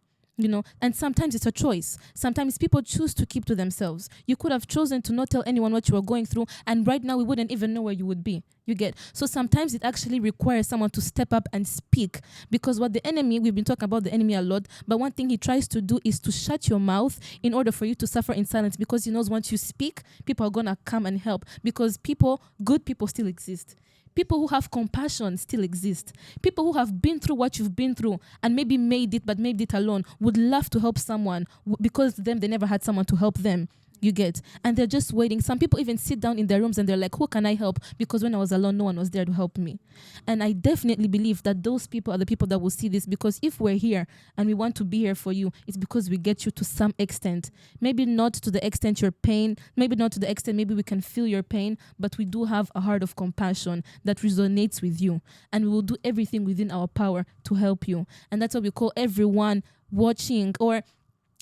And sometimes it's a choice. Sometimes people choose to keep to themselves. You could have chosen to not tell anyone what you were going through, and right now we wouldn't even know where you would be. You get. So sometimes it actually requires someone to step up and speak, because what the enemy, we've been talking about the enemy a lot, but one thing he tries to do is to shut your mouth in order for you to suffer in silence, because he knows once you speak, people are going to come and help, because good people still exist. People who have compassion still exist. People who have been through what you've been through and maybe made it, but made it alone, would love to help someone because they never had someone to help them. You get. And they're just waiting. Some people even sit down in their rooms and they're like, who can I help? Because when I was alone, no one was there to help me. And I definitely believe that those people are the people that will see this, because if we're here and we want to be here for you, it's because we get you to some extent. Maybe not to the extent your pain, maybe not to the extent maybe we can feel your pain, but we do have a heart of compassion that resonates with you. And we will do everything within our power to help you. And that's what we call everyone watching, or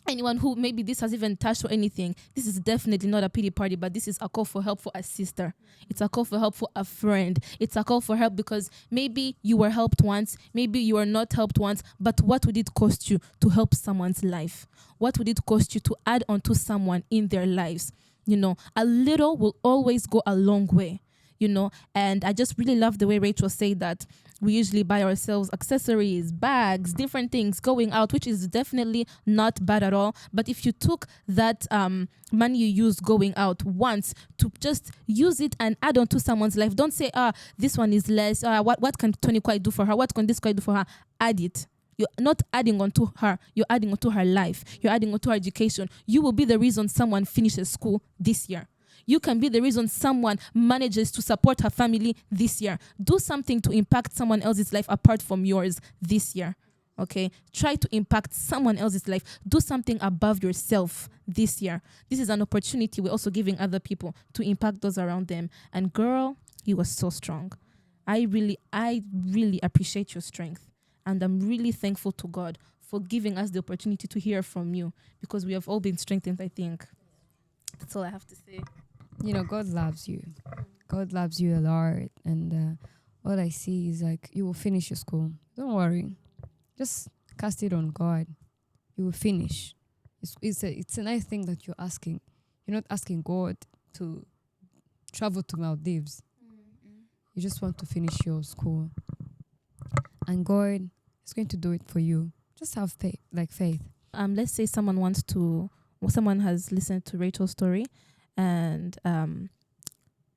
anyone who maybe this has even touched or anything. This is definitely not a pity party, but this is a call for help for a sister. It's a call for help for a friend. It's a call for help because maybe you were helped once, maybe you were not helped once, but what would it cost you to help someone's life? What would it cost you to add on to someone in their lives? A little will always go a long way. And I just really love the way Rachel said that we usually buy ourselves accessories, bags, different things going out, which is definitely not bad at all. But if you took that money you used going out once to just use it and add on to someone's life, don't say, this one is less. What can Tony Kwai do for her? What can this Kwai do for her? Add it. You're not adding on to her. You're adding on to her life. You're adding on to her education. You will be the reason someone finishes school this year. You can be the reason someone manages to support her family this year. Do something to impact someone else's life apart from yours this year. Okay? Try to impact someone else's life. Do something above yourself this year. This is an opportunity we're also giving other people to impact those around them. And girl, you were so strong. I really appreciate your strength. And I'm really thankful to God for giving us the opportunity to hear from you, because we have all been strengthened, I think. That's all I have to say. God loves you. God loves you a lot. And all I see is like, you will finish your school. Don't worry. just cast it on God. You will finish. It's a nice thing that you're asking. You're not asking God to travel to Maldives. You just want to finish your school. And God is going to do it for you. Just have faith, like faith. Let's say someone has listened to Rachel's story, and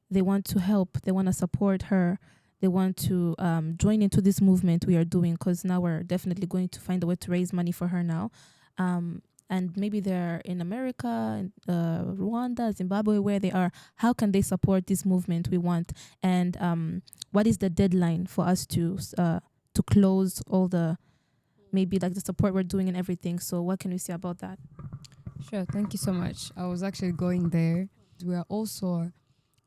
they want to help, they want to support her, they want to join into this movement we are doing, because now we're definitely going to find a way to raise money for her now. And maybe they're in America, Rwanda, Zimbabwe, where they are. How can they support this movement we want? And what is the deadline for us to close all the, maybe like the support we're doing and everything? So what can we say about that? Sure, thank you so much. I was actually going there. We are also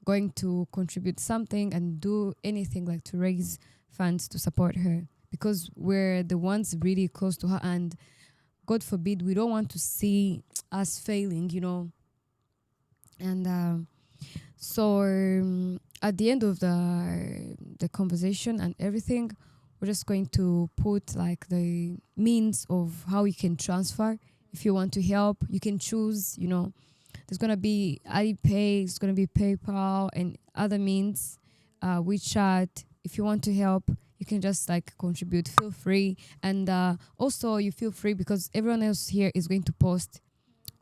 going to contribute something and do anything like to raise funds to support her, because we're the ones really close to her, and God forbid we don't want to see us failing, And so at the end of the conversation and everything, we're just going to put like the means of how you can transfer. If you want to help, you can choose, There's going to be Alipay, it's going to be PayPal and other means, WeChat. If you want to help, you can just like contribute, feel free. And also you feel free because everyone else here is going to post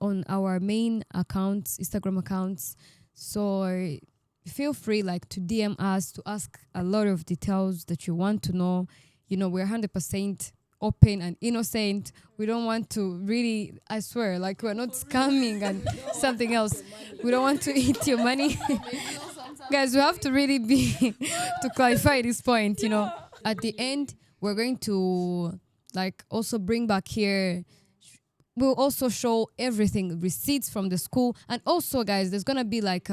on our main accounts, Instagram accounts. So feel free like to DM us, to ask a lot of details that you want to know. We're 100% open and innocent. We don't want to really, I swear, like we're not scamming and something else. We don't want to eat your money. Guys, we have to really be, to clarify this point, At the end, we're going to like also bring back here, we'll also show everything, receipts from the school. And also, guys, there's going to be like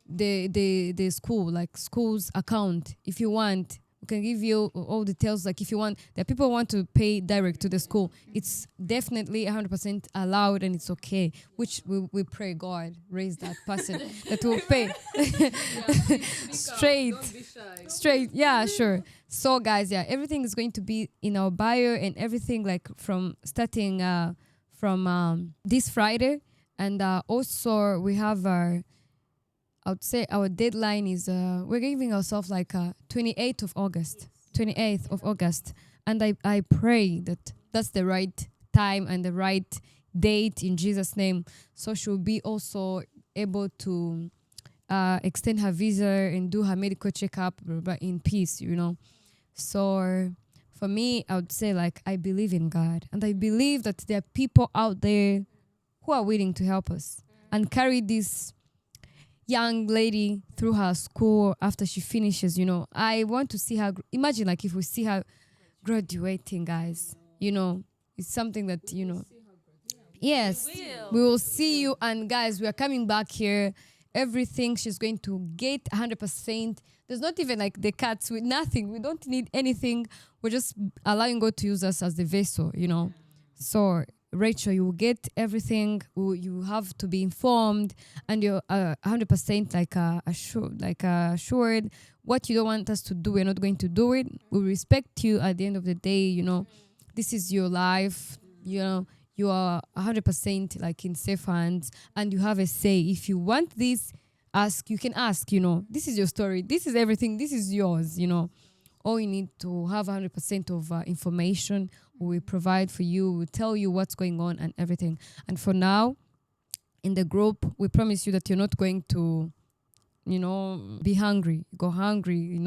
the school, like school's account. If you want, we can give you all details. Like if you want, that people want to pay direct to the school, it's definitely 100% allowed and it's okay. Which we pray God raise that person that will pay straight. Yeah, sure. So guys, yeah, everything is going to be in our bio and everything, like from starting from this Friday. And also we have I would say our deadline is we're giving ourselves like 28th of August. And I pray that that's the right time and the right date in Jesus' name. So she'll be also able to extend her visa and do her medical checkup in peace, So for me, I would say like I believe in God, and I believe that there are people out there who are willing to help us and carry this young lady through her school after she finishes. I want to see her. Imagine like if we see her graduating, guys. It's something that Yes, we will see you. And guys, we are coming back here. Everything she's going to get 100%. There's not even like the cuts with nothing. We don't need anything. We're just allowing God to use us as the vessel, So Rachel, you will get everything. You have to be informed, and you're 100% assured. What you don't want us to do, we're not going to do it. We respect you. At the end of the day, this is your life. You are 100% like in safe hands, and you have a say. If you want this, you can ask. This is your story. This is everything. This is yours. All you need to have 100% of information. We provide for you. We tell you what's going on and everything. And for now, in the group, we promise you that you're not going to, be hungry, go hungry,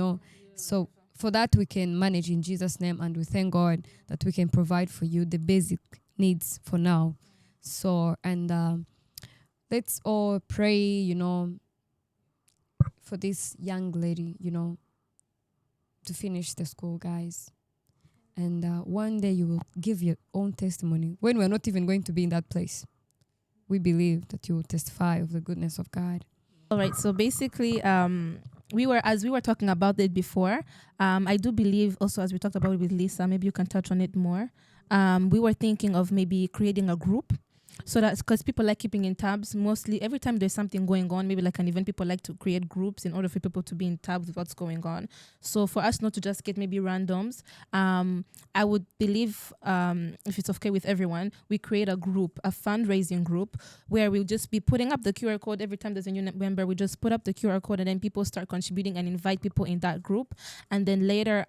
So for that, we can manage in Jesus' name. And we thank God that we can provide for you the basic needs for now. So, and let's all pray, for this young lady, to finish the school, guys. And one day you will give your own testimony when we're not even going to be in that place. We believe that you will testify of the goodness of God. All right. So basically, we were talking about it before. I do believe also, as we talked about it with Lisa, maybe you can touch on it more. We were thinking of maybe creating a group So that's because people like keeping in tabs. Mostly every time there's something going on, maybe like an event, people like to create groups in order for people to be in tabs with what's going on. So for us not to just get maybe randoms, I would believe, if it's okay with everyone, we create a group, a fundraising group, where we'll just be putting up the QR code every time there's a new member. We just put up the QR code, and then people start contributing and invite people in that group. And then later,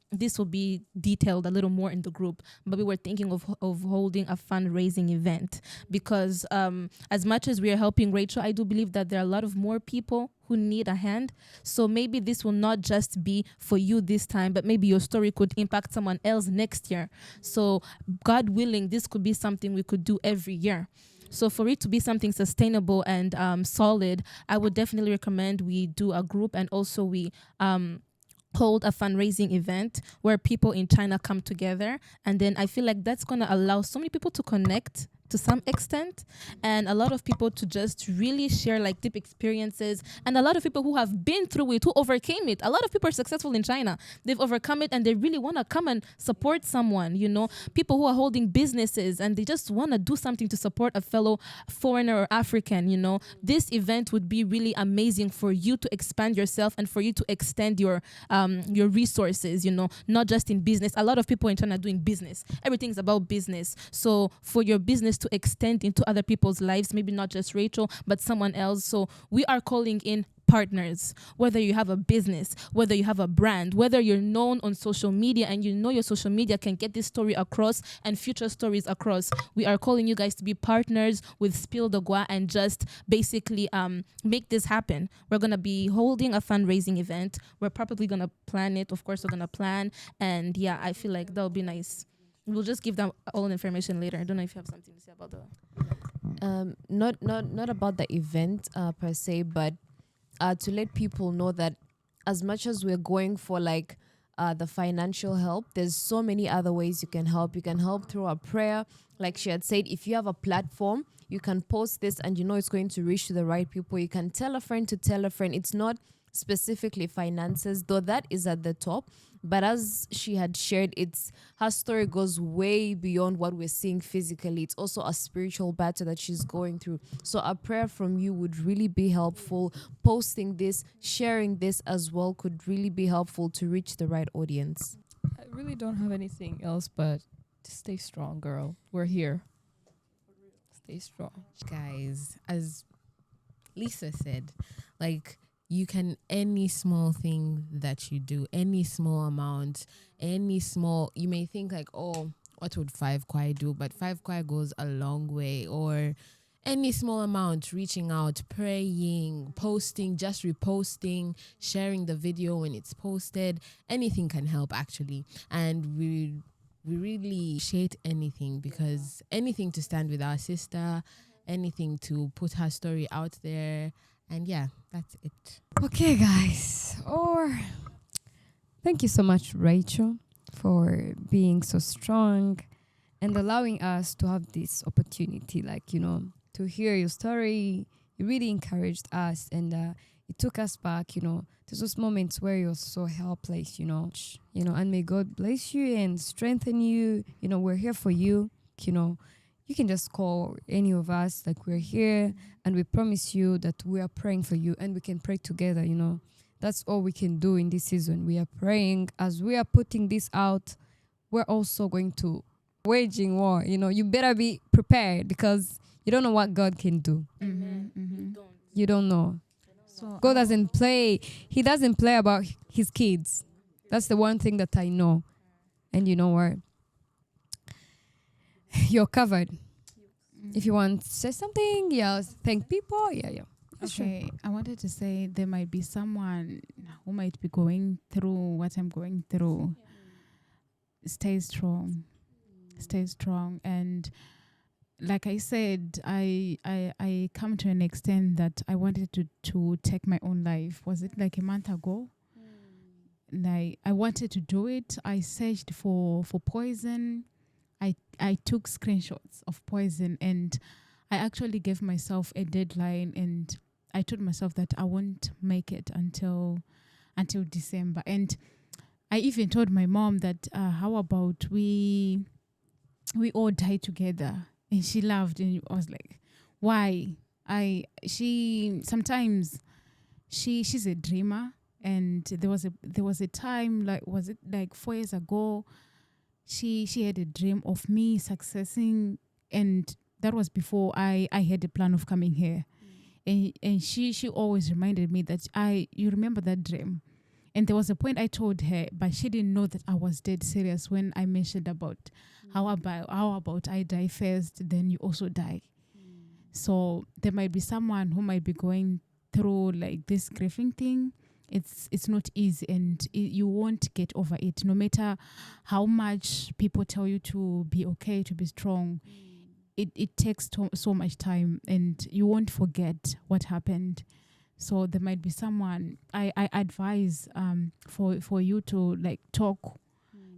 this will be detailed a little more in the group. But we were thinking of holding a fundraising event because as much as we are helping Rachel, I do believe that there are a lot of more people who need a hand. So maybe this will not just be for you this time, but maybe your story could impact someone else next year. So God willing, this could be something we could do every year. So for it to be something sustainable and solid, I would definitely recommend we do a group, and also we hold a fundraising event where people in China come together. And then I feel like that's going to allow so many people to connect to some extent, and a lot of people to just really share like deep experiences, and a lot of people who have been through it, who overcame it. A lot of people are successful in China. They've overcome it and they really want to come and support someone, you know, people who are holding businesses and they just want to do something to support a fellow foreigner or African, you know. This event would be really amazing for you to expand yourself and for you to extend your resources, you know, not just in business. A lot of people in China are doing business. Everything's about business. So for your business to extend into other people's lives, maybe not just Rachel, but someone else. So we are calling in partners, whether you have a business, whether you have a brand, whether you're known on social media and you know your social media can get this story across and future stories across. We are calling you guys to be partners with SpillTheGua and just basically make this happen. We're going to be holding a fundraising event. We're probably going to plan it. Of course, we're going to plan. And yeah, I feel like that'll be nice. We'll just give them all the information later. I don't know if you have something to say about the... Not about the event per se, but to let people know that as much as we're going for like the financial help, there's so many other ways you can help. You can help through a prayer. Like she had said, if you have a platform, you can post this and you know it's going to reach to the right people. You can tell a friend to tell a friend. It's not specifically finances, though that is at the top. But as she had shared, her story goes way beyond what we're seeing physically. It's also a spiritual battle that she's going through. So a prayer from you would really be helpful. Posting this, sharing this as well could really be helpful to reach the right audience. I really don't have anything else, but just stay strong, girl. We're here. Stay strong. Guys, as Lisa said, like, you can, any small thing that you do, any small amount, you may think like, oh, what would 5 kwai do? But 5 kwai goes a long way. Or any small amount, reaching out, praying, posting, just reposting, sharing the video when it's posted, anything can help actually. And we really appreciate anything, because anything to stand with our sister, anything to put her story out there. And yeah, that's it. Okay, guys. Thank you so much, Rachel, for being so strong and allowing us to have this opportunity, like, you know, to hear your story. You really encouraged us, and it took us back, you know, to those moments where you're so helpless, you know, and may God bless you and strengthen you. You know, we're here for you, you know. You can just call any of us, like, we're here, and we promise you that we are praying for you and we can pray together, you know. That's all we can do in this season. We are praying. As we are putting this out, we're also going to waging war. You know, you better be prepared, because you don't know what God can do. You don't know. So God doesn't play. He doesn't play about his kids. That's the one thing that I know. And you know what? You're covered. If you want to say something, thank people. Yeah. Okay, I wanted to say there might be someone who might be going through what I'm going through. Stay strong. Stay strong. And like I said, I come to an extent that I wanted to take my own life. Was it like a month ago? Like, I wanted to do it. I searched for poison. I took screenshots of poison, and I actually gave myself a deadline, and I told myself that I won't make it until December. And I even told my mom that how about we all die together And she laughed, and I was like, why? She's a dreamer, and there was a time, like, was it like 4 years ago, she had a dream of me successing, and that was before I had a plan of coming here. And she always reminded me that you remember that dream. And there was a point I told her, but she didn't know that I was dead serious when I mentioned about how about I die first, then you also die. So there might be someone who might be going through like this grieving thing. It's not easy, and you won't get over it, no matter how much people tell you to be okay, to be strong. It takes so much time, and you won't forget what happened. So there might be someone I advise for you to like talk,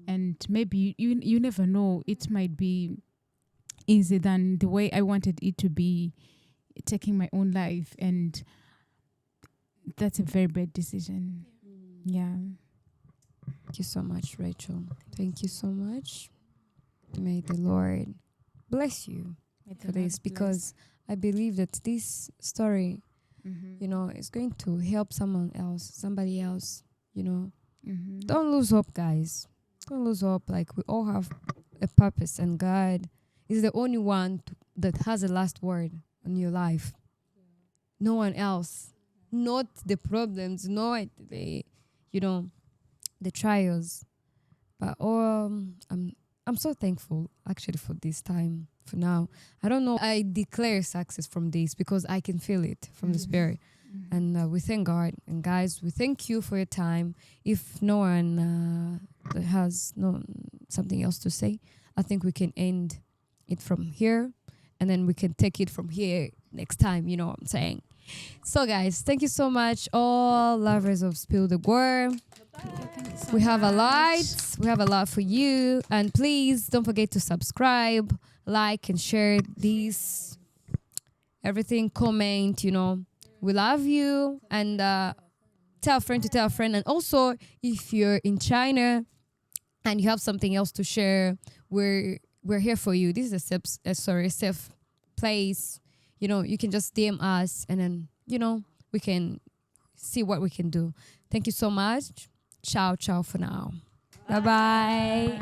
and maybe you never know, it might be easy than the way I wanted it to be, taking my own life, and that's a very bad decision. Yeah. Thank you so much, Rachel. Thank you so much. May the Lord bless you for this, because I believe that this story, you know, is going to help somebody else, you know. Don't lose hope, guys. Don't lose hope. Like, we all have a purpose, and God is the only one that has the last word on your life. No one else. Not the problems, not the, you know, the trials. But I'm so thankful actually for this time, for now. I don't know. I declare success from this because I can feel it from the Spirit. And we thank God. And guys, we thank you for your time. If no one has something else to say, I think we can end it from here. And then we can take it from here next time. You know what I'm saying? So guys, thank you so much, all lovers of SpillTheGua. We have a lot for you, and please don't forget to subscribe, like, and share this, everything, comment, you know. We love you, and tell a friend to tell a friend. And also, if you're in China and you have something else to share, we're here for you. This is a safe place. You know, you can just DM us, and then, you know, we can see what we can do. Thank you so much. Ciao for now. Bye-bye.